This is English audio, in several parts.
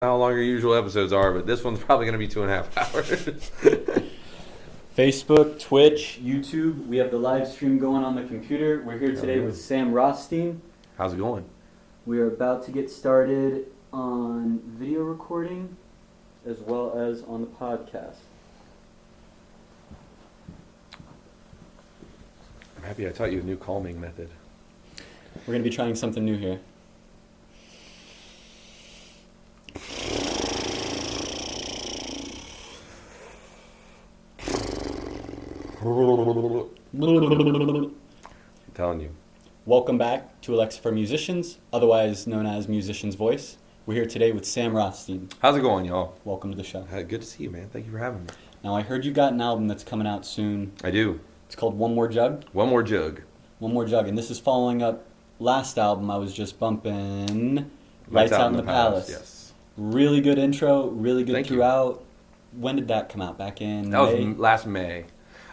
how long your usual episodes are, but this one's probably going to be 2.5 hours. Facebook, Twitch, YouTube. We have the live stream going on the computer. We're here today with Sam Rothstein. How's it going? We are about to get started on video recording as well as on the podcast. I'm happy I taught you a new calming method. We're going to be trying something new here. I'm telling you. Welcome back to Alexa for Musicians, otherwise known as Musician's Voice. We're here today with Sam Rothstein. How's it going, y'all? Welcome to the show. Good to see you, man. Thank you for having me. Now, I heard you got an album that's coming out soon. I do. It's called One More Jug. One More Jug. One More Jug. And this is following up last album I was just bumping, Lights Out in the Palace. Yes. Really good intro, really good Thank you. throughout. When did that come out? Back in That May? was last May.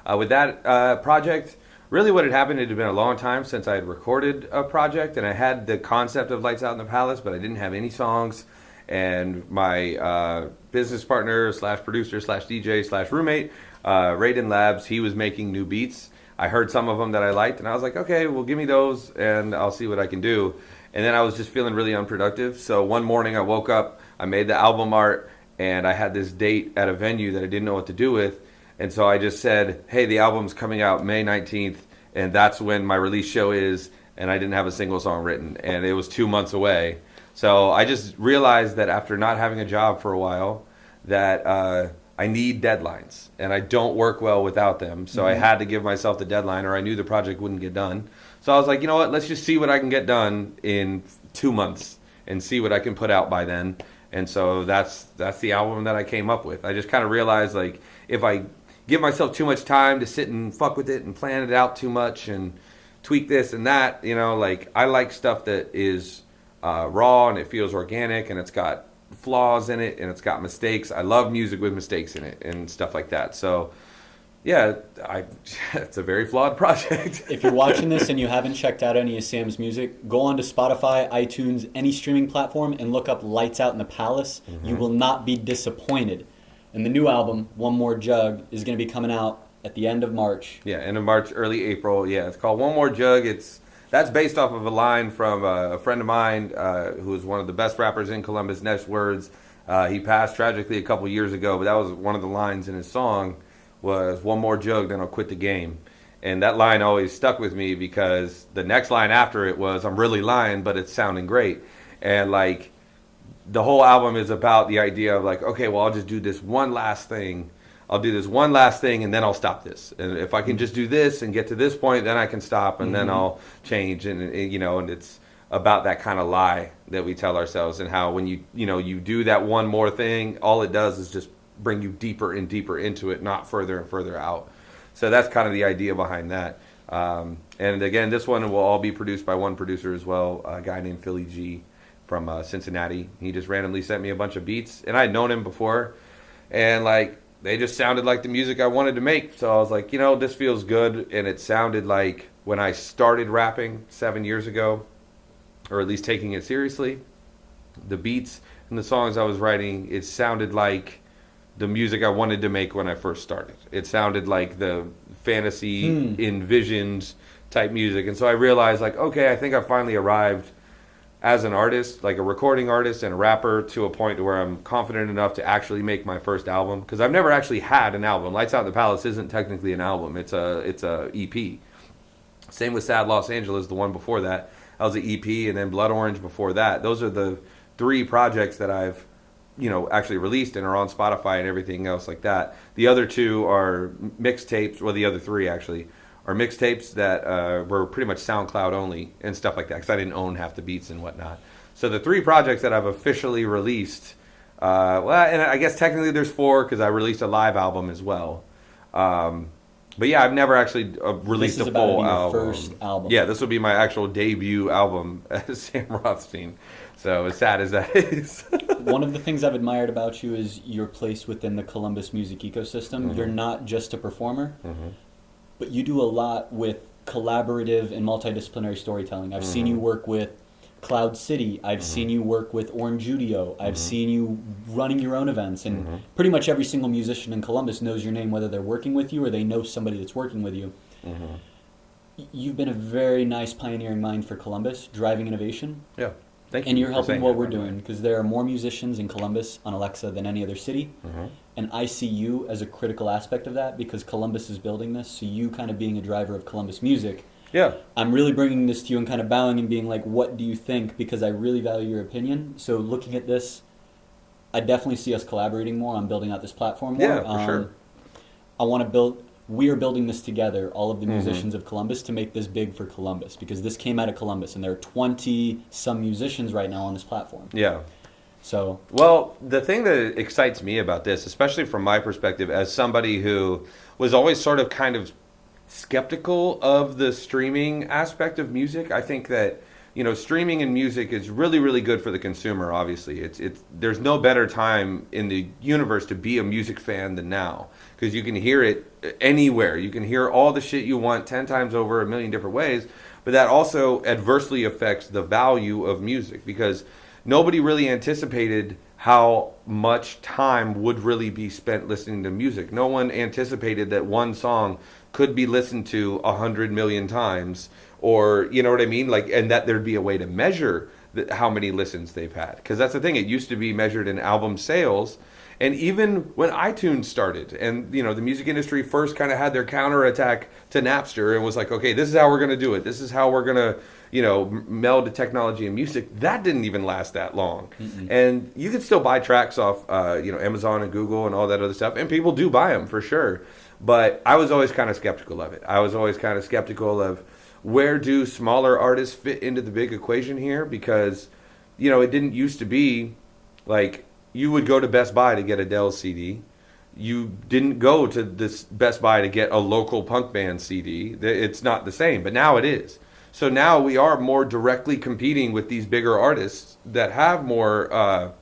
With that project, really what had happened, it had been a long time since I had recorded a project, and I had the concept of Lights Out in the Palace, but I didn't have any songs. And my business partner slash producer slash DJ slash roommate, Raiden Labs, he was making new beats. I heard some of them that I liked, and I was like, okay, well, give me those, and I'll see what I can do. And then I was just feeling really unproductive. So one morning I woke up, I made the album art, and I had this date at a venue that I didn't know what to do with. And so I just said, hey, the album's coming out May 19th, and that's when my release show is, and I didn't have a single song written, and it was 2 months away. So I just realized that after not having a job for a while, that I need deadlines, and I don't work well without them. So I had to give myself the deadline, or I knew the project wouldn't get done. So I was like, you know what, let's just see what I can get done in 2 months and see what I can put out by then. And so that's the album that I came up with. I just kind of realized, like, if I give myself too much time to sit and fuck with it and plan it out too much and tweak this and that, you know, like, I like stuff that is raw and it feels organic and it's got flaws in it and it's got mistakes. I love music with mistakes in it and stuff like that. So yeah, it's a very flawed project. If you're watching this and you haven't checked out any of Sam's music, go on to Spotify, iTunes, any streaming platform, and look up Lights Out in the Palace. You will not be disappointed. And the new album, One More Jug, is going to be coming out at the end of March. Yeah, end of March, early April. Yeah, it's called One More Jug. That's based off of a line from a friend of mine who is one of the best rappers in Columbus, Nesh Words. He passed tragically a couple years ago, but that was one of the lines in his song was, one more jug, then I'll quit the game. And that line always stuck with me because the next line after it was, I'm really lying, but it's sounding great. And, like, the whole album is about the idea of, like, okay, well, I'll just do this one last thing. I'll do this one last thing, and then I'll stop this. And if I can just do this and get to this point, then I can stop, and then I'll change. And you know, and it's about that kind of lie that we tell ourselves, and how when you do that one more thing, all it does is just bring you deeper and deeper into it, not further and further out. So that's kind of the idea behind that. And again, this one will all be produced by one producer as well, a guy named Philly G from Cincinnati. He just randomly sent me a bunch of beats, and I'd known him before, and, like, they just sounded like the music I wanted to make. So I was like, you know, this feels good. And it sounded like when I started rapping 7 years ago, or at least taking it seriously, the beats and the songs I was writing, it sounded like the music I wanted to make when I first started. It sounded like the fantasy envisioned type music. And so I realized, like, okay, I think I finally arrived as an artist, like a recording artist and a rapper, to a point where I'm confident enough to actually make my first album. Because I've never actually had an album. Lights Out in the Palace isn't technically an album. It's a EP. Same with Sad Los Angeles, the one before that. That was an EP, and then Blood Orange before that. Those are the 3 projects that I've, you know, actually released and are on Spotify and everything else like that. The other 2 are mixtapes, well, the other 3 actually are mixtapes that were pretty much SoundCloud only and stuff like that, because I didn't own half the beats and whatnot. So the 3 projects that I've officially released, well, and I guess technically there's 4 because I released a live album as well. But yeah, I've never actually released a full album. First album. Yeah, this will be my actual debut album as Sam Rothstein. So as sad as that is. One of the things I've admired about you is your place within the Columbus music ecosystem. You're not just a performer, but you do a lot with collaborative and multidisciplinary storytelling. I've seen you work with Cloud City. I've seen you work with Orange Judio. I've seen you running your own events. And pretty much every single musician in Columbus knows your name, whether they're working with you or they know somebody that's working with you. You've been a very nice pioneering mind for Columbus, driving innovation. Yeah. Thank you. And you're for helping saying what that, we're by the way. doing, because there are more musicians in Columbus on Alexa than any other city. And I see you as a critical aspect of that, because Columbus is building this. So you kind of being a driver of Columbus music, Yeah. I'm really bringing this to you and kind of bowing and being like, what do you think? Because I really value your opinion. So looking at this, I definitely see us collaborating more on building out this platform more. Yeah, for sure. I want to build, we are building this together, all of the musicians of Columbus, to make this big for Columbus, because this came out of Columbus and there are 20 some musicians right now on this platform. Yeah. So Well, the thing that excites me about this, especially from my perspective as somebody who was always sort of kind of skeptical of the streaming aspect of music, I think that, you know, streaming and music is really, really good for the consumer. Obviously, it's there's no better time in the universe to be a music fan than now, because you can hear it anywhere. You can hear all the shit you want 10 times over, a million different ways. But that also adversely affects the value of music, because nobody really anticipated how much time would really be spent listening to music. No one anticipated that one song could be listened to 100 million times, or, you know what I mean? Like, and that there'd be a way to measure how many listens they've had. Because that's the thing, it used to be measured in album sales. And even when iTunes started and, you know, the music industry first kind of had their counterattack to Napster and was like, okay, this is how we're going to do it. This is how we're going to, you know, meld technology and music. That didn't even last that long. And you can still buy tracks off, you know, Amazon and Google and all that other stuff. And people do buy them for sure. But I was always kind of skeptical of it. I was always kind of skeptical of where do smaller artists fit into the big equation here? Because, you know, it didn't used to be like you would go to Best Buy to get a Dell CD. You didn't go to this Best Buy to get a local punk band CD. It's not the same, but now it is. So now we are more directly competing with these bigger artists that have more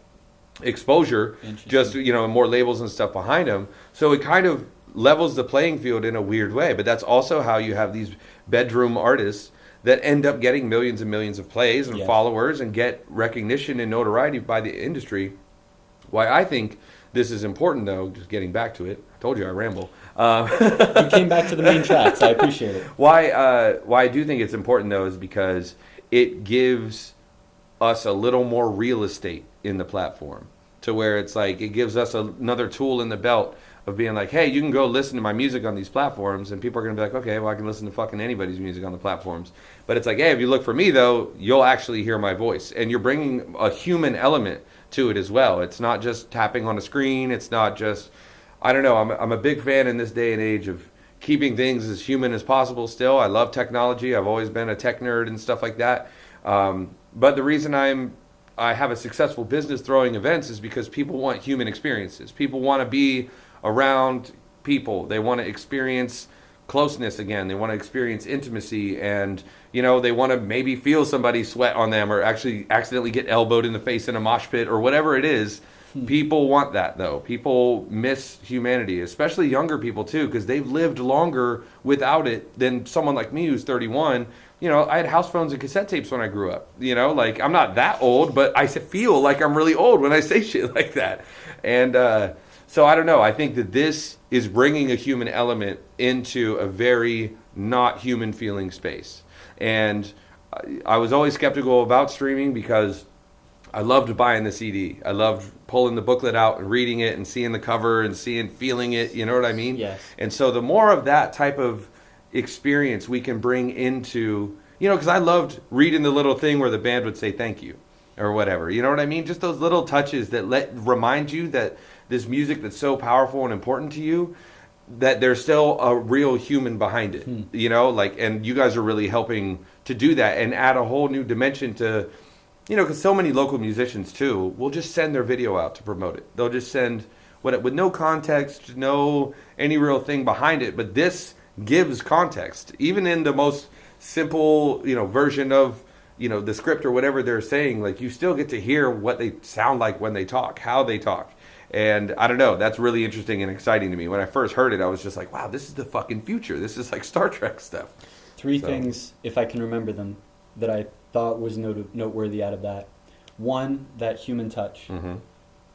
exposure, just, you know, more labels and stuff behind them. So it kind of levels the playing field in a weird way. But that's also how you have these bedroom artists that end up getting millions and millions of plays and followers and get recognition and notoriety by the industry. Why I think this is important, though, just getting back to it. I told you I ramble. you came back to the main tracks. I appreciate it. Why I do think it's important, though, is because it gives us a little more real estate in the platform, to where it's like it gives us another tool in the belt of being like, hey, you can go listen to my music on these platforms, and people are going to be like, okay, well, I can listen to fucking anybody's music on the platforms. But it's like, hey, if you look for me, though, you'll actually hear my voice. And you're bringing a human element to it as well. It's not just tapping on a screen. It's not just, I don't know, I'm a big fan in this day and age of keeping things as human as possible still. I love technology. I've always been a tech nerd and stuff like that. But the reason I have a successful business throwing events is because people want human experiences. People want to be around people. They want to experience closeness again. They want to experience intimacy, and, you know, they want to maybe feel somebody sweat on them or actually accidentally get elbowed in the face in a mosh pit or whatever it is. People want that, though. People miss humanity, especially younger people too, because they've lived longer without it than someone like me who's 31. You know, I had house phones and cassette tapes when I grew up. You know, like, I'm not that old, but I feel like I'm really old when I say shit like that. And so I don't know. I think that this is bringing a human element into a very not human feeling space. And I was always skeptical about streaming because I loved buying the CD. I loved pulling the booklet out and reading it and seeing the cover and feeling it. You know what I mean? Yes. And so the more of that type of experience we can bring into, you know, because I loved reading the little thing where the band would say thank you or whatever. You know what I mean? Just those little touches that remind you that this music that's so powerful and important to you, that there's still a real human behind it. You know, like, and you guys are really helping to do that and add a whole new dimension to, you know, because so many local musicians too will just send their video out to promote it. They'll just send with no context, no any real thing behind it. But this gives context, even in the most simple, you know, version of, you know, the script or whatever they're saying. Like, you still get to hear what they sound like when they talk, how they talk. And I don't know, that's really interesting and exciting to me. When I first heard it, I was just like, wow, this is the fucking future. This is like Star Trek stuff. Three things, if I can remember them, that I thought was noteworthy out of that. One, that human touch,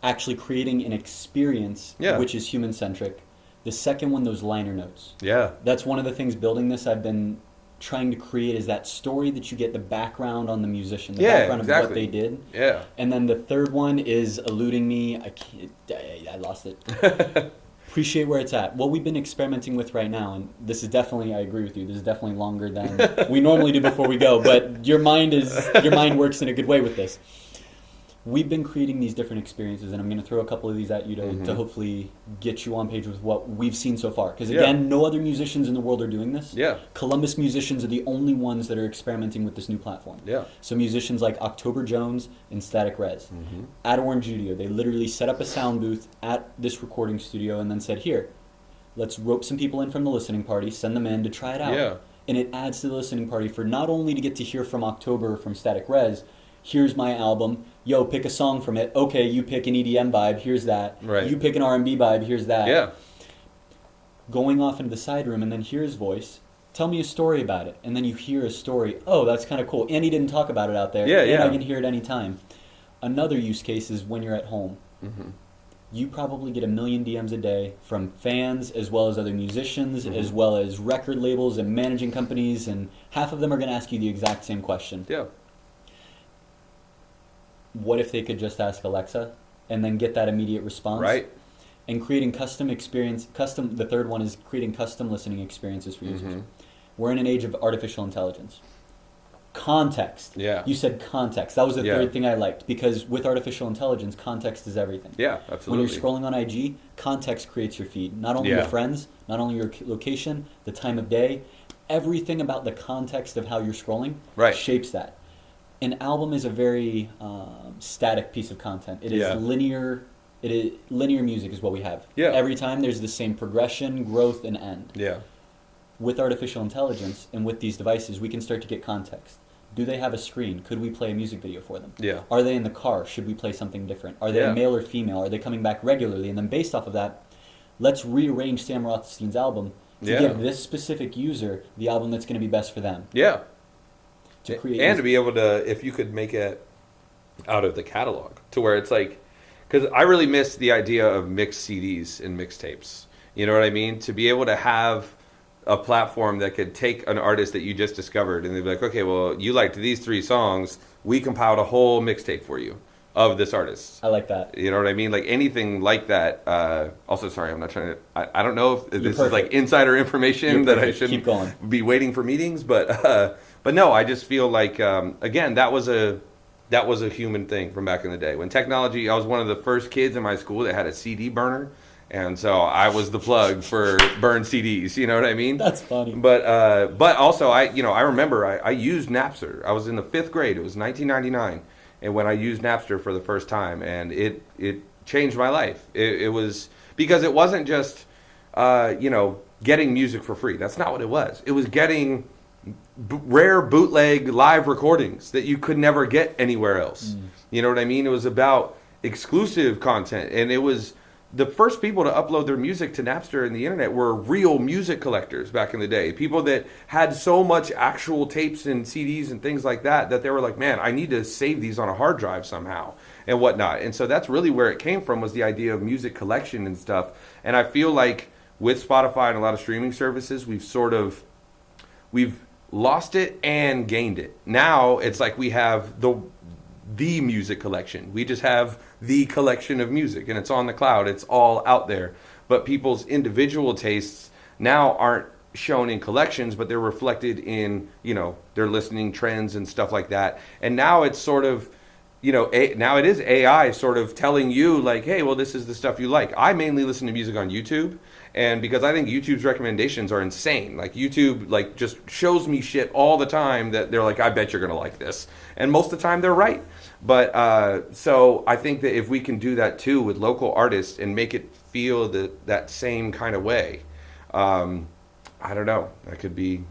actually creating an experience which is human centric. The second one, those liner notes. Yeah. That's one of the things building this I've been trying to create, is that story that you get the background on the musician, the background of what they did. Yeah. And then the third one is eluding me. I lost it. Appreciate where it's at. What we've been experimenting with right now, and this is definitely, I agree with you, this is definitely longer than we normally do before we go, but your mind works in a good way with this. We've been creating these different experiences, and I'm going to throw a couple of these at you to hopefully get you on page with what we've seen so far. Because again, no other musicians in the world are doing this. Yeah. Columbus musicians are the only ones that are experimenting with this new platform. Yeah. So musicians like October Jones and Static Rez. At Orange Studio, they literally set up a sound booth at this recording studio and then said, here, let's rope some people in from the listening party, send them in to try it out. Yeah. And it adds to the listening party for not only to get to hear from October from Static Rez, here's my album, yo, pick a song from it. Okay, you pick an EDM vibe, here's that. Right. You pick an R&B vibe, here's that. Yeah. Going off into the side room and then hear his voice, tell me a story about it. And then you hear a story, oh, that's kind of cool. And he didn't talk about it out there. Yeah, and I can hear it anytime. Another use case is when you're at home. You probably get 1 million DMs a day from fans as well as other musicians, as well as record labels and managing companies, and half of them are going to ask you the exact same question. Yeah. What if they could just ask Alexa and then get that immediate response? Right. And creating the third one is creating custom listening experiences for users. We're in an age of artificial intelligence. Context. Yeah. You said context. That was the Yeah. third thing I liked, because with artificial intelligence, context is everything. Yeah, When absolutely. you're scrolling on IG, context creates your feed. Not only your friends, not only your location, the time of day, everything about the context of how you're scrolling shapes that. An album is a very static piece of content. It is linear. Linear music is what we have. Yeah. Every time there's the same progression, growth, and end. Yeah. With artificial intelligence and with these devices, we can start to get context. Do they have a screen? Could we play a music video for them? Yeah. Are they in the car? Should we play something different? Are they male or female? Are they coming back regularly? And then based off of that, let's rearrange Sam Rothstein's album to give this specific user the album that's going to be best for them. Yeah. To create and to be able to, if you could make it out of the catalog to where it's like, because I really miss the idea of mixed CDs and mixtapes. You know what I mean? To be able to have a platform that could take an artist that you just discovered and they'd be like, okay, well, you liked these 3 songs. We compiled a whole mixtape for you of this artist. I like that. You know what I mean? Like anything like that. Also, sorry, I'm not trying to, I don't know if this is like insider information that I shouldn't be waiting for meetings, but no, I just feel like, again, that was a human thing from back in the day. When technology, I was one of the first kids in my school that had a CD burner. And so I was the plug for burn CDs, you know what I mean? That's funny. But also I remember I used Napster. I was in the 5th grade. It was 1999, and when I used Napster for the first time, and it changed my life. It was because it wasn't just getting music for free. That's not what it was. It was getting rare bootleg live recordings that you could never get anywhere else. You know what I mean? It was about exclusive content, and it was. The first people to upload their music to Napster and the internet were real music collectors back in the day. People that had so much actual tapes and CDs and things like that they were like, man, I need to save these on a hard drive somehow and whatnot. And so that's really where it came from, was the idea of music collection and stuff. And I feel like with Spotify and a lot of streaming services, we've lost it and gained it. Now it's like we have the music collection. We just have the collection of music, and it's on the cloud. It's all out there. But people's individual tastes now aren't shown in collections, but they're reflected in, their listening trends and stuff like that. And now it's sort of, now it is AI sort of telling you like, hey, well, this is the stuff you like. I mainly listen to music on YouTube, and because I think YouTube's recommendations are insane. Like YouTube just shows me shit all the time that they're like, I bet you're going to like this. And most of the time they're right. But so I think that if we can do that too with local artists and make it feel that same kind of way, I don't know, that could be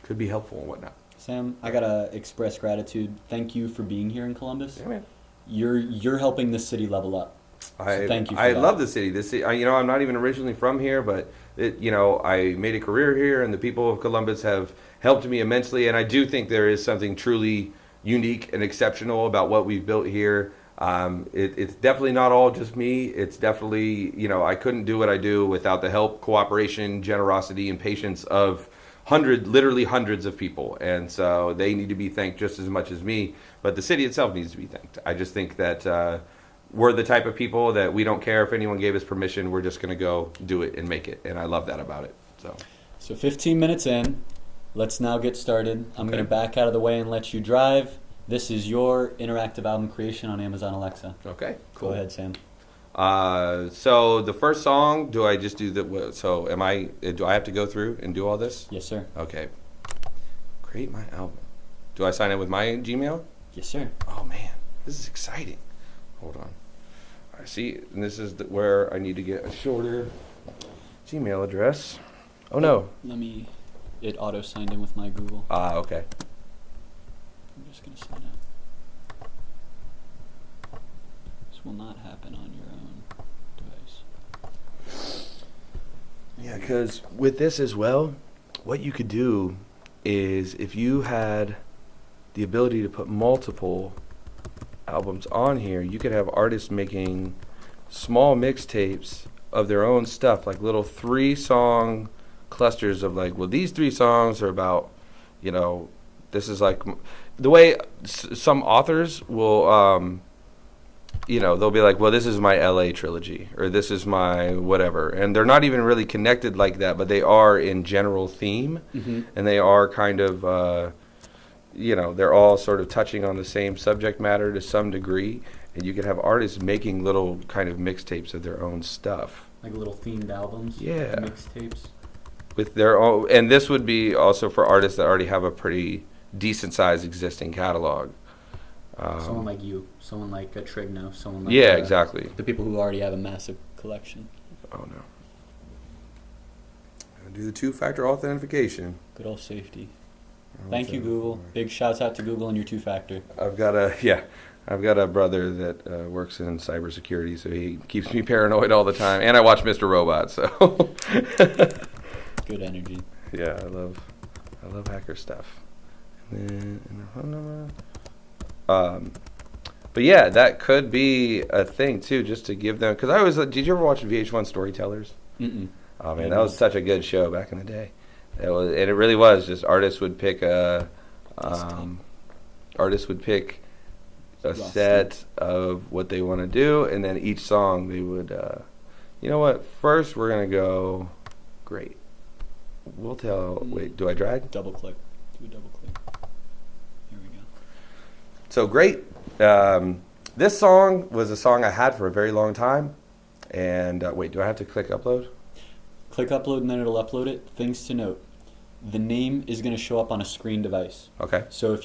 helpful and whatnot. Sam, I gotta express gratitude. Thank you for being here in Columbus. Yeah, man. You're helping the city level up. So thank you for I that. love the city. This city, I'm not even originally from here, but I made a career here, and the people of Columbus have helped me immensely. And I do think there is something truly unique and exceptional about what we've built here. It's definitely not all just me. It's definitely, I couldn't do what I do without the help, cooperation, generosity, and patience of literally hundreds of people. And so they need to be thanked just as much as me. But the city itself needs to be thanked. I just think that we're the type of people that we don't care if anyone gave us permission. We're just going to go do it and make it. And I love that about it. So 15 minutes in, let's now get started. I'm Okay. going to back out of the way and let you drive. This is your interactive album creation on Amazon Alexa. Okay, cool. Go ahead, Sam. So the first song, do I just do do I have to go through and do all this? Yes, sir. Okay. Create my album. Do I sign in with my Gmail? Yes, sir. Oh man, this is exciting. Hold on. I see, and this is where I need to get a shorter Gmail address. Oh no. It auto signed in with my Google. Okay. I'm just going to sign up. This will not happen on your own device. Yeah, because with this as well, what you could do is if you had the ability to put multiple albums on here, you could have artists making small mixtapes of their own stuff, like little 3-song clusters of like, well, these 3 songs are about, this is like the way some authors will, they'll be like, well, this is my LA trilogy or this is my whatever. And they're not even really connected like that, but they are in general theme. Mm-hmm. And they are kind of, they're all sort of touching on the same subject matter to some degree. And you could have artists making little kind of mixtapes of their own stuff. Like little themed albums? Yeah. Mixtapes? With their own, and this would be also for artists that already have a pretty decent sized existing catalog. Someone like you, someone like a Trigno, someone like Yeah, exactly. the people who already have a massive collection. Oh no. Gonna do the 2-factor authentication. Good old safety. Thank you, Google. Big shouts out to Google and your 2-factor. I've got a brother that works in cybersecurity, so he keeps me paranoid all the time. And I watch Mr. Robot, so. Good energy. Yeah, I love hacker stuff. And then phone number. But yeah, that could be a thing too, just to give them. Because I was. Did you ever watch VH1 Storytellers? Mm-mm. Oh man, that was such a good show back in the day. It was, and it really was. Just artists would pick a set of what they want to do, and then each song they would. You know what? First, we're gonna go. Great. We'll tell. Wait, do I drag? Double click. Do a double click. Here we go. So great. This song was a song I had for a very long time. And wait, do I have to click upload? Click upload and then it'll upload it. Things to note. The name is going to show up on a screen device. Okay. So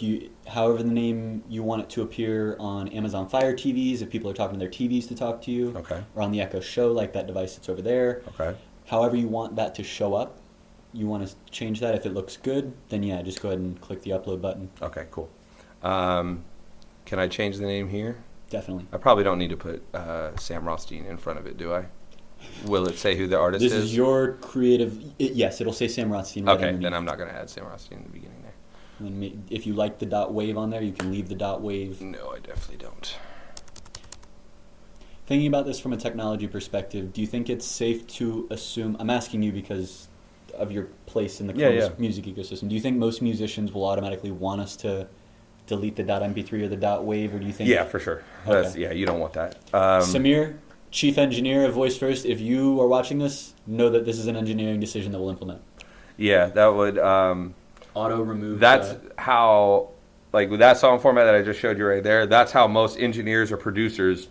however the name you want it to appear on Amazon Fire TVs, if people are talking to their TVs to talk to you, Okay. or on the Echo Show, like that device that's over there. Okay. However you want that to show up, you want to change that. If it looks good, then yeah, just go ahead and click the upload button. Okay, cool. Can I change the name here? Definitely. I probably don't need to put Sam Rothstein in front of it, do I? Will it say who the artist is? This is your creative. Yes, it'll say Sam Rothstein. Right Okay, underneath. then I'm not going to add Sam Rothstein in the beginning there. And then if you like the dot wave on there, you can leave the dot wave. No, I definitely don't. Thinking about this from a technology perspective, do you think it's safe to assume? I'm asking you because of your place in the Columbus music ecosystem. Do you think most musicians will automatically want us to delete the .mp3 or the .wave, or do you think? Yeah, for sure. Okay. Yeah, you don't want that. Samir, chief engineer of Voice First, if you are watching this, know that this is an engineering decision that we'll implement. Yeah, that would. Auto remove. That's how, like with that song format that I just showed you right there. That's how most engineers or producers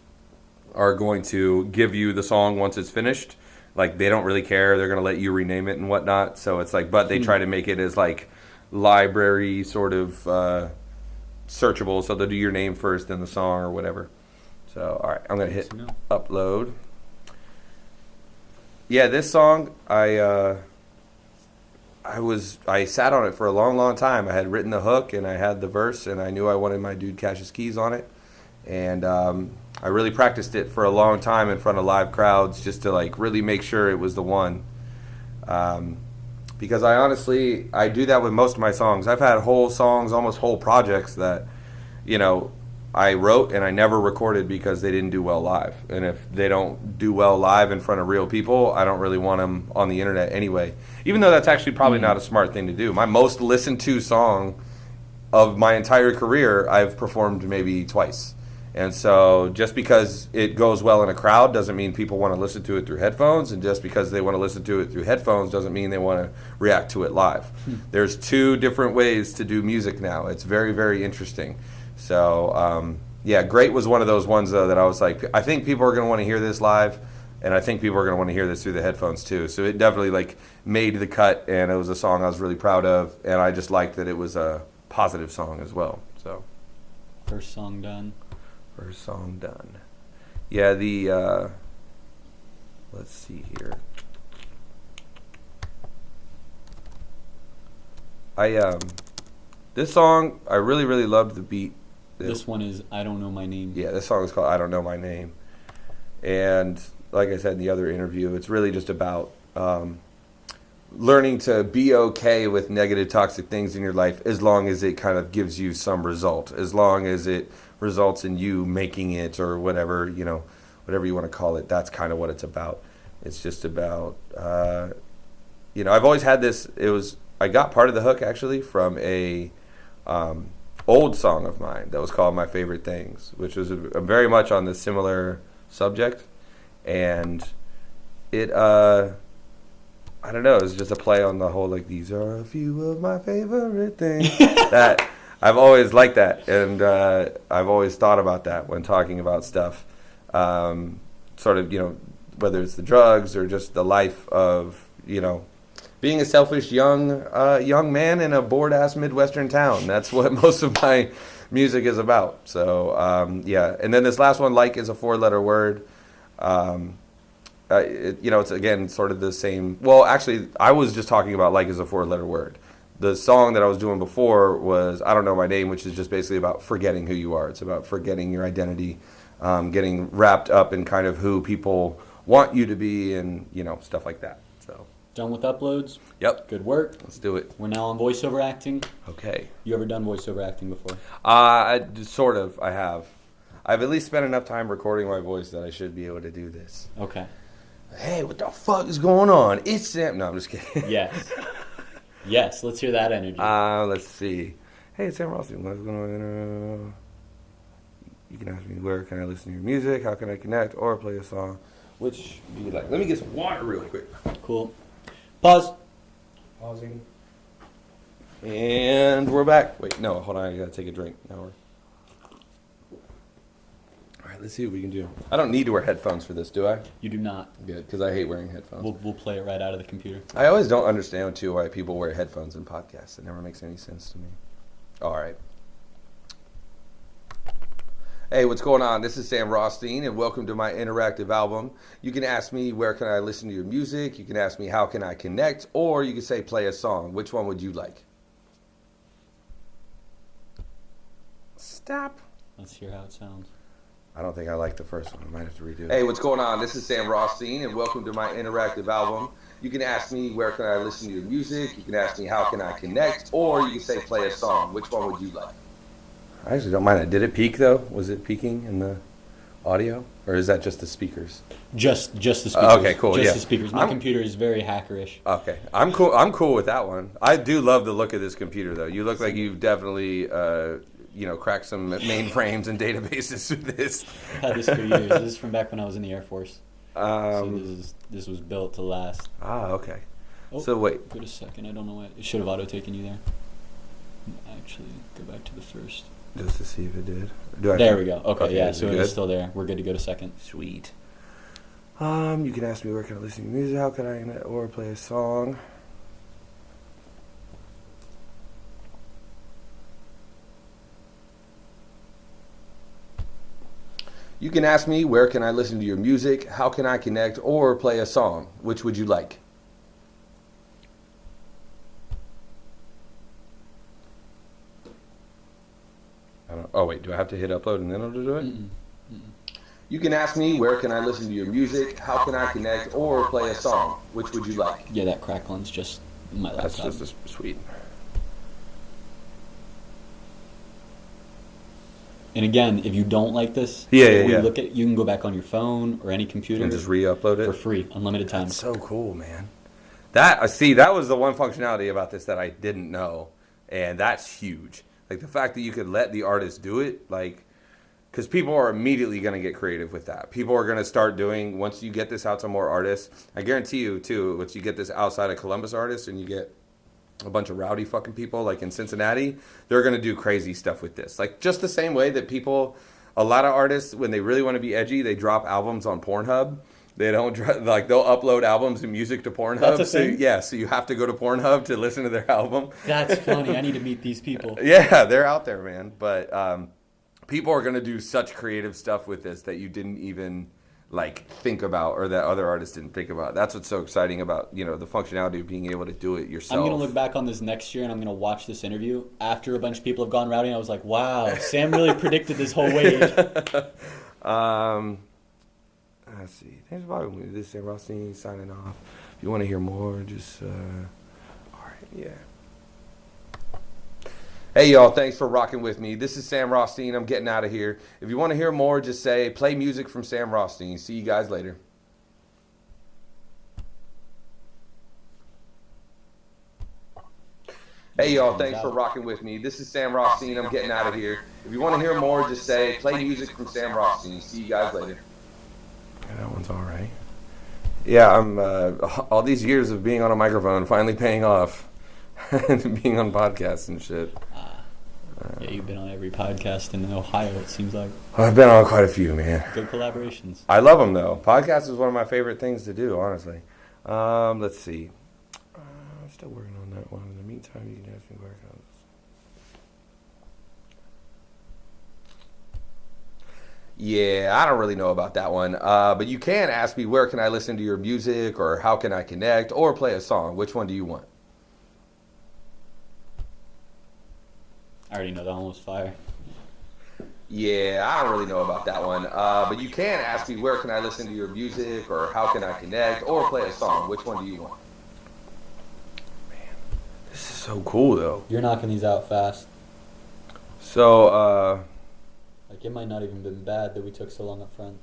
are going to give you the song once it's finished. Like they don't really care. They're going to let you rename it and whatnot. So it's like, but they try to make it as like library sort of searchable. So they'll do your name first, then the song or whatever. So all right, I'm going to hit upload. Yeah, this song I sat on it for a long time. I had written the hook and I had the verse and I knew I wanted my dude Cassius Keys on it. And I really practiced it for a long time in front of live crowds just to like really make sure it was the one. Because I do that with most of my songs. I've had whole songs, almost whole projects that you know, I wrote and I never recorded because they didn't do well live. And if they don't do well live in front of real people, I don't really want them on the internet anyway. Even though that's actually probably not a smart thing to do. My most listened to song of my entire career, I've performed maybe twice. And so just because it goes well in a crowd doesn't mean people want to listen to it through headphones. And just because they want to listen to it through headphones doesn't mean they want to react to it live. There's two different ways to do music now. It's very, very interesting. So, yeah, Great was one of those ones, though, that I was like, I think people are going to want to hear this live. And I think people are going to want to hear this through the headphones, too. So it definitely, like, made the cut. And it was a song I was really proud of. And I just liked that it was a positive song as well. So First song done. First song done. Yeah, the, let's see here. This song, I really, really loved the beat. This one is I Don't Know My Name. Yeah, this song is called I Don't Know My Name. And like I said in the other interview, it's really just about learning to be okay with negative, toxic things in your life as long as it kind of gives you some result, as long as it results in you making it or whatever, you know, whatever you want to call it. That's kind of what it's about. It's just about, you know, I've always had this. I got part of the hook actually from a old song of mine that was called My Favorite Things, which was very much on the similar subject. And it, I don't know, it's just a play on the whole, like, these are a few of my favorite things. That I've always liked that, and I've always thought about that when talking about stuff. Sort of, you know, whether it's the drugs or just the life of, you know, being a selfish young man in a bored-ass Midwestern town. That's what most of my music is about. So, yeah. And then this last one, like, is a 4-letter word. You know, it's, again, sort of the same. Well, actually, I was just talking about like is a 4-letter word. The song that I was doing before was I Don't Know My Name, which is just basically about forgetting who you are. It's about forgetting your identity, getting wrapped up in kind of who people want you to be and, you know, stuff like that. So Done with uploads. Yep. Good work. Let's do it. We're now on voiceover acting. Okay. You ever done voiceover acting before? I have. I've at least spent enough time recording my voice that I should be able to do this. Okay. Hey, what the fuck is going on? It's Sam. No, I'm just kidding. Yes. Yes, let's hear that energy. Let's see. Hey, it's Sam Rossi. What's going on? You can ask me where can I listen to your music, how can I connect, or play a song. Which do you like? Let me get some water real quick. Cool. Pause. Pausing. And we're back. Wait, no, hold on. I gotta take a drink. Now we're. All right, let's see what we can do. I don't need to wear headphones for this, do I? You do not. Good, because I hate wearing headphones. We'll play it right out of the computer. I always don't understand, too, why people wear headphones in podcasts. It never makes any sense to me. All right. Hey, what's going on? This is Sam Rothstein, and welcome to my interactive album. You can ask me, where can I listen to your music? You can ask me, how can I connect? Or you can say, play a song. Which one would you like? Stop. Let's hear how it sounds. I don't think I like the first one. I might have to redo it. Hey, what's going on? This is Sam Rothstein, and welcome to my interactive album. You can ask me, where can I listen to your music? You can ask me, how can I connect? Or you can say, play a song. Which one would you like? I actually don't mind it. Did it peak, though? Was it peaking in the audio? Or is that just the speakers? Just the speakers. Okay, cool, Just yeah. the speakers. My computer is very hackerish. Okay. I'm cool with that one. I do love the look of this computer, though. You look like you've definitely, cracked some mainframes and databases with this. I've had this for years. This is from back when I was in the Air Force. So this was built to last. Okay. Oh, So wait. Wait a second. I don't know why. It should have auto-taken you there. Actually, go back to the first. Just to see if it did. There we go. Okay, yeah, is so it it's good? still there. We're good to go to second. Sweet. You can ask me where can I listen to music, how can I or play a song. You can ask me where can I listen to your music, how can I connect, or play a song. Which would you like? Oh wait, do I have to hit upload and then it'll do it? You can ask me where can I listen to your music, how can I connect, or play a song. Which would you like? Yeah, that crackling's just my laptop. That's just sweet. And again, if you don't like this, Yeah, if yeah, we yeah. look at, you can go back on your phone or any computer And just re-upload it for free, unlimited times. That's so cool, man. That see, that was the one functionality about this that I didn't know, and that's huge. Like the fact that you could let the artist do it, like, because people are immediately going to get creative with that. People are going to start doing, once you get this out to more artists, I guarantee you too, once you get this outside of Columbus artists and you get a bunch of rowdy fucking people like in Cincinnati, they're going to do crazy stuff with this. Like just the same way that people, a lot of artists, when they really want to be edgy, they drop albums on Pornhub. They don't like they'll upload albums and music to Pornhub. That's a thing? So you have to go to Pornhub to listen to their album. That's funny. I need to meet these people. Yeah, they're out there, man. But people are going to do such creative stuff with this that you didn't even like think about, or that other artists didn't think about. That's what's so exciting about, you know, the functionality of being able to do it yourself. I'm going to look back on this next year and I'm going to watch this interview after a bunch of people have gone rowdy and I was like, wow, Sam really predicted this whole wave. Let's see. Thanks for following me. This is Sam Rothstein signing off. If you want to hear more, just all right, yeah. Hey y'all, thanks for rocking with me. This is Sam Rothstein. I'm getting out of here. If you want to hear more, just say play music from Sam Rothstein. See you guys later. Hey y'all, thanks for rocking with me. This is Sam Rothstein. I'm getting out of here. If you want to hear more, just say play music from Sam Rothstein. See you guys later. Yeah, that one's all right. Yeah, I'm all these years of being on a microphone finally paying off. And being on podcasts and shit. Yeah, you've been on every podcast in Ohio, it seems like. I've been on quite a few, man. Good collaborations. I love them, though. Podcasts is one of my favorite things to do, honestly. Let's see. I'm still working on that one. In the meantime, you can ask me questions. Yeah, I don't really know about that one. But you can ask me, where can I listen to your music, or how can I connect, or play a song. Which one do you want? I already know that one was fire. Yeah, I don't really know about that one. But you can ask me, where can I listen to your music, or how can I connect, or play a song. Which one do you want? Man, this is so cool, though. You're knocking these out fast. So, Like, it might not even been bad that we took so long up front.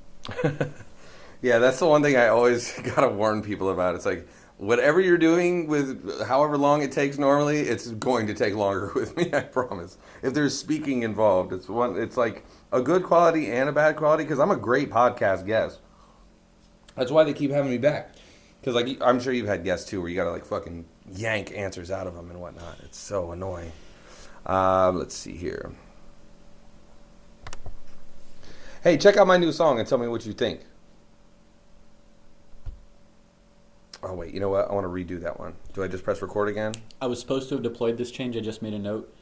yeah, that's the one thing I always gotta warn people about. It's like, whatever you're doing with however long it takes normally, it's going to take longer with me, I promise. If there's speaking involved, it's like a good quality and a bad quality, because I'm a great podcast guest. That's why they keep having me back. Because like I'm sure you've had guests too where you gotta like fucking yank answers out of them and whatnot. It's so annoying. Let's see here. Hey, check out my new song and tell me what you think. Oh, wait, you know what? I want to redo that one. Do I just press record again? I was supposed to have deployed this change. I just made a note.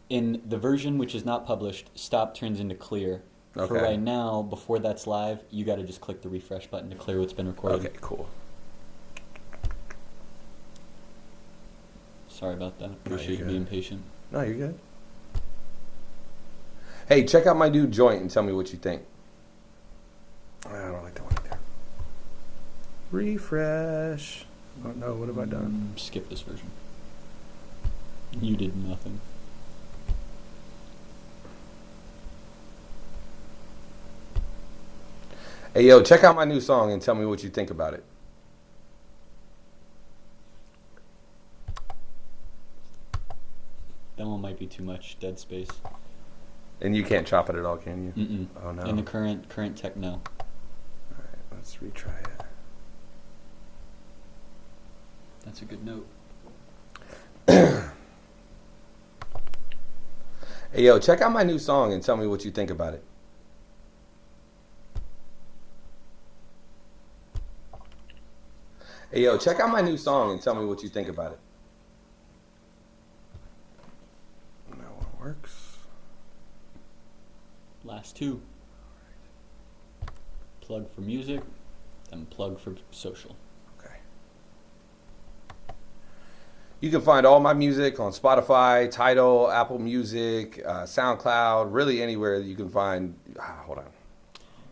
In the version which is not published, stop turns into clear. Okay. For right now, before that's live, you got to just click the refresh button to clear what's been recorded. Okay, cool. Sorry about that. No, Appreciate you're you good. being patient. No, you're good. Hey, check out my new joint and tell me what you think. I don't like that one either. Refresh. Oh no, what have I done? Skip this version. You did nothing. Hey, yo, check out my new song and tell me what you think about it. That one might be too much dead space. And you can't chop it at all, can you? Mm-mm. Oh no. In the current tech, no. Alright, let's retry it. That's a good note. Hey, yo, check out my new song and tell me what you think about it. Hey, yo, check out my new song and tell me what you think about it. That one works. Last two. Plug for music, then plug for social. Okay. You can find all my music on Spotify, Tidal, Apple Music, SoundCloud, really anywhere you can find. Hold on.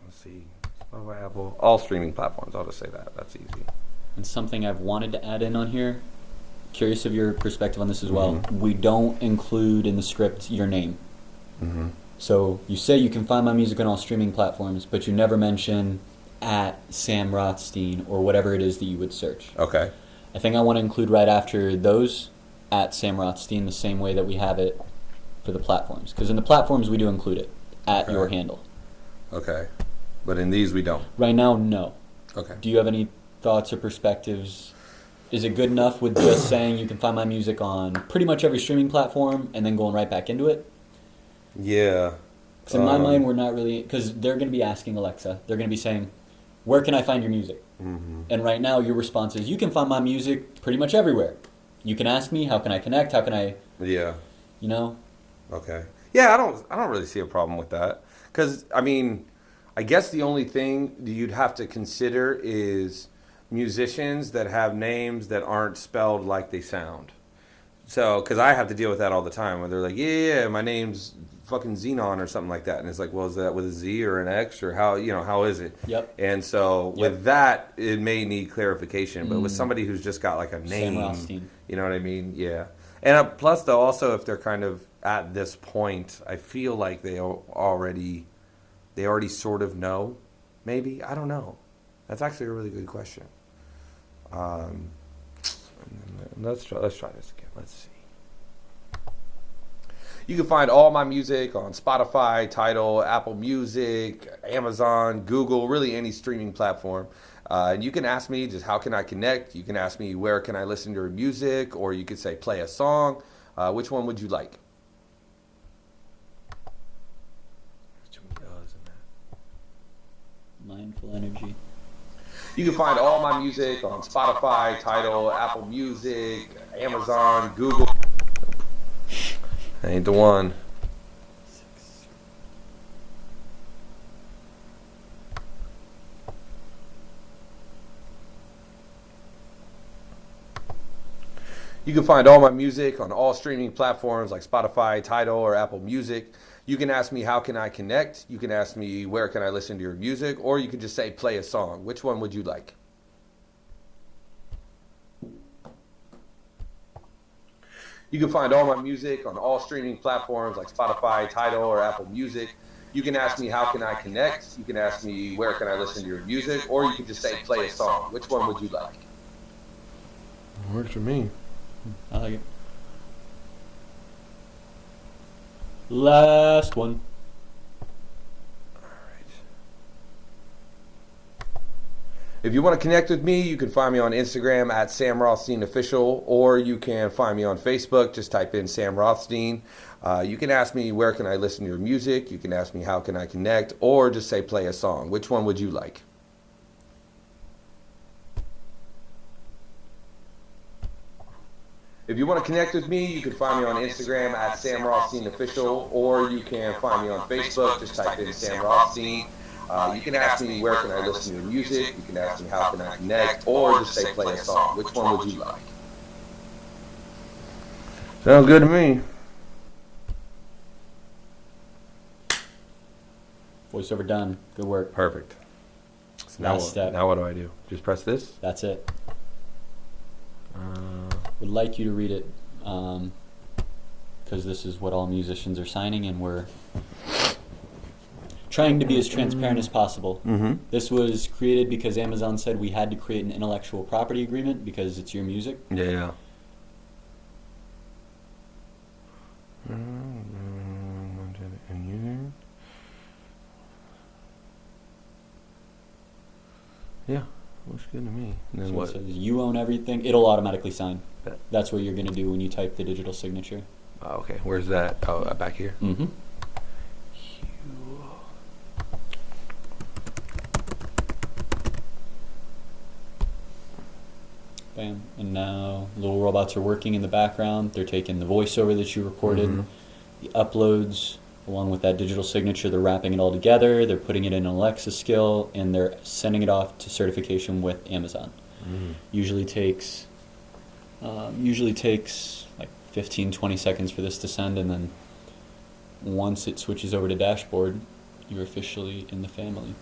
Let's see. Spotify, Apple, all streaming platforms. I'll just say that. That's easy. And something I've wanted to add in on here, curious of your perspective on this as well. Mhm. We don't include in the script your name. Mm-hmm. So you say you can find my music on all streaming platforms, but you never mention at Sam Rothstein or whatever it is that you would search. Okay. I think I want to include right after those at Sam Rothstein the same way that we have it for the platforms. Because in the platforms we do include it at Okay. your handle. Okay. But in these we don't. Right now, no. Okay. Do you have any thoughts or perspectives? Is it good enough with just saying you can find my music on pretty much every streaming platform and then going right back into it? Yeah. Because in my mind, we're not really, because they're going to be asking Alexa, they're going to be saying, where can I find your music? Mm-hmm. And right now, your response is, you can find my music pretty much everywhere. You can ask me, how can I connect? How can I, Yeah. you know? Okay. Yeah, I don't really see a problem with that. Because, I mean, I guess the only thing that you'd have to consider is musicians that have names that aren't spelled like they sound. So, because I have to deal with that all the time, where they're like, yeah, my name's fucking Xenon or something like that. And it's like, well, is that with a Z or an X or how, how is it? Yep. And so with that, it may need clarification. But with somebody who's just got like a Sam name, Rothstein. you know what I mean? Yeah. And plus, though, also, if they're kind of at this point, I feel like they already sort of know. Maybe, I don't know. That's actually a really good question. Let's try this again. Let's see. You can find all my music on Spotify, Tidal, Apple Music, Amazon, Google, really any streaming platform. And you can ask me just how can I connect. You can ask me where can I listen to your music, or you could say play a song. Which one would you like? Mindful energy. You can find all my music on Spotify, Tidal, Apple Music, Amazon, Google. Ain't the one. You can find all my music on all streaming platforms like Spotify, Tidal, or Apple Music. You can ask me how can I connect. You can ask me where can I listen to your music, or you can just say play a song. Which one would you like? You can find all my music on all streaming platforms like Spotify, Tidal, or Apple Music. You can ask me how can I connect. You can ask me where can I listen to your music, or you can just say play a song. Which one would you like? Works for me. I like it. Last one. If you want to connect with me, you can find me on Instagram at Sam Rothstein Official, or you can find me on Facebook. Just type in Sam Rothstein. You can ask me where can I listen to your music. You can ask me how can I connect, or just say play a song. Which one would you like? If you want to connect with me, you can find me on Instagram at Sam Rothstein Official, or you can find me on Facebook. Just type in Sam Rothstein. You can ask me where can I listen to your music. You can ask me how can I connect, or just say play a song. Which one would you like? Sounds good to me. Voiceover done. Good work. Perfect. So now, Last step. now what do I do? Just press this? That's it. Would like you to read it because this is what all musicians are signing, and we're trying to be as transparent as possible. Mm-hmm. This was created because Amazon said we had to create an intellectual property agreement because it's your music. Yeah. Yeah, looks good to me. And then So what? it says you own everything. It'll automatically sign. Bet. That's what you're going to do when you type the digital signature. Oh, okay, where's that? Oh, back here. Mm-hmm. Bam. And now little robots are working in the background. They're taking the voiceover that you recorded, Mhm. the uploads, along with that digital signature. They're wrapping it all together. They're putting it in an Alexa skill, and they're sending it off to certification with Amazon. Usually takes like 15, 20 seconds for this to send, and then once it switches over to dashboard, you're officially in the family.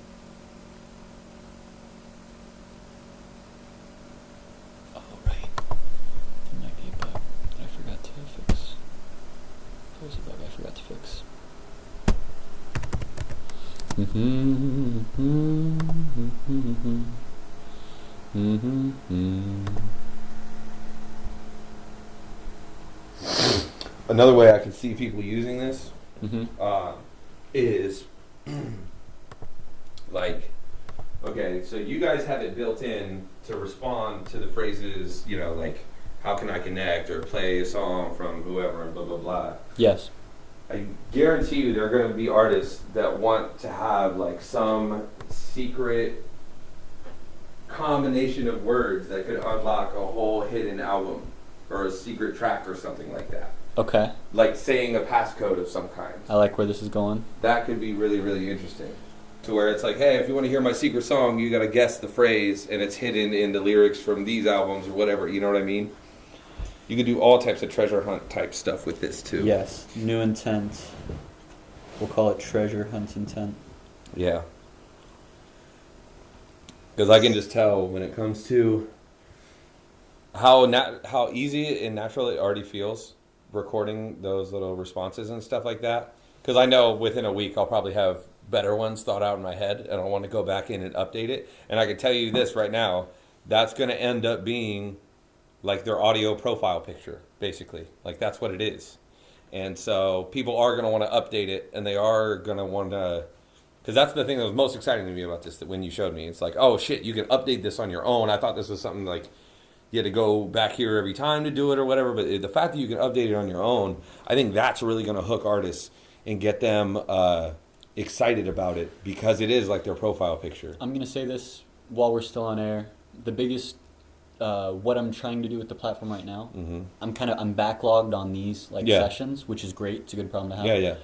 Oh, right. There might be a bug that I forgot to fix. There's a bug I forgot to fix. Another way I can see people using this Mm-hmm. is like, okay, so you guys have it built in to respond to the phrases, you know, like, how can I connect or play a song from whoever and blah, blah, blah. Yes. I guarantee you there are going to be artists that want to have like some secret combination of words that could unlock a whole hidden album or a secret track or something like that. Okay. Like saying a passcode of some kind. I like where this is going. That could be really, really interesting. To where it's like, hey, if you want to hear my secret song, you got to guess the phrase and it's hidden in the lyrics from these albums or whatever. You know what I mean? You could do all types of treasure hunt type stuff with this too. Yes. New intent. We'll call it treasure hunt intent. Yeah. Because I can just tell when it comes to how easy and natural it already feels recording those little responses and stuff like that. Because I know within a week I'll probably have better ones thought out in my head and I'll want to go back in and update it. And I can tell you this right now, that's going to end up being like their audio profile picture, basically. Like that's what it is. And so people are going to want to update it and they are going to want to, because that's the thing that was most exciting to me about this, that when you showed me, it's like, oh shit, you can update this on your own. I thought this was something like you had to go back here every time to do it or whatever. But the fact that you can update it on your own, I think that's really going to hook artists and get them excited about it because it is like their profile picture. I'm going to say this while we're still on air. The biggest, what I'm trying to do with the platform right now, I'm backlogged on these sessions, which is great. It's a good problem to have. Yeah.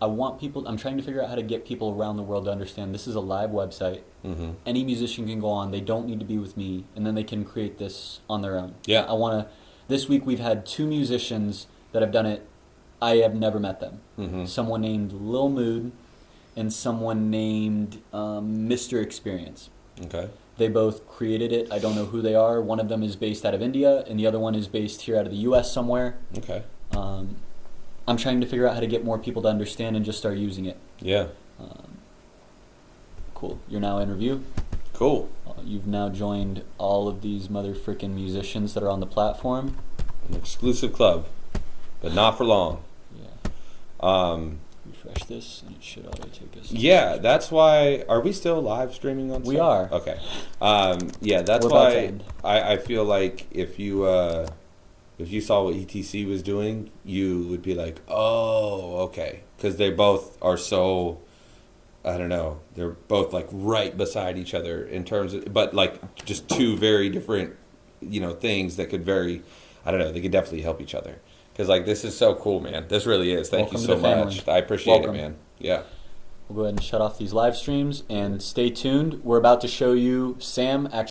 I'm trying to figure out how to get people around the world to understand this is a live website. Any musician can go on. They don't need to be with me, and then they can create this on their own. Yeah. This week we've had 2 musicians that have done it. I have never met them. Someone named Lil Mood and someone named Mr. Experience. Okay. They both created it. I don't know who they are. One of them is based out of India, and the other one is based here out of the U.S. somewhere. Okay. I'm trying to figure out how to get more people to understand and just start using it. Yeah. Cool. You're now in review. Cool. You've now joined all of these motherfucking musicians that are on the platform. An exclusive club, but not for long. Yeah. Refresh this, and it should auto take us. Yeah, that's why. Are we still live streaming on? We stuff? are. Okay. Yeah, that's We're about to why end. I feel like if you saw what ETC was doing, you would be like, oh, okay, because they both are so. I don't know. They're both like right beside each other in terms of, but like just 2 very different, things that could very, I don't know. They could definitely help each other. Because like this is so cool, man. This really is. Thank Welcome you to so the family. much. I appreciate Welcome. it, man. Yeah. We'll go ahead and shut off these live streams and stay tuned. We're about to show you Sam actually.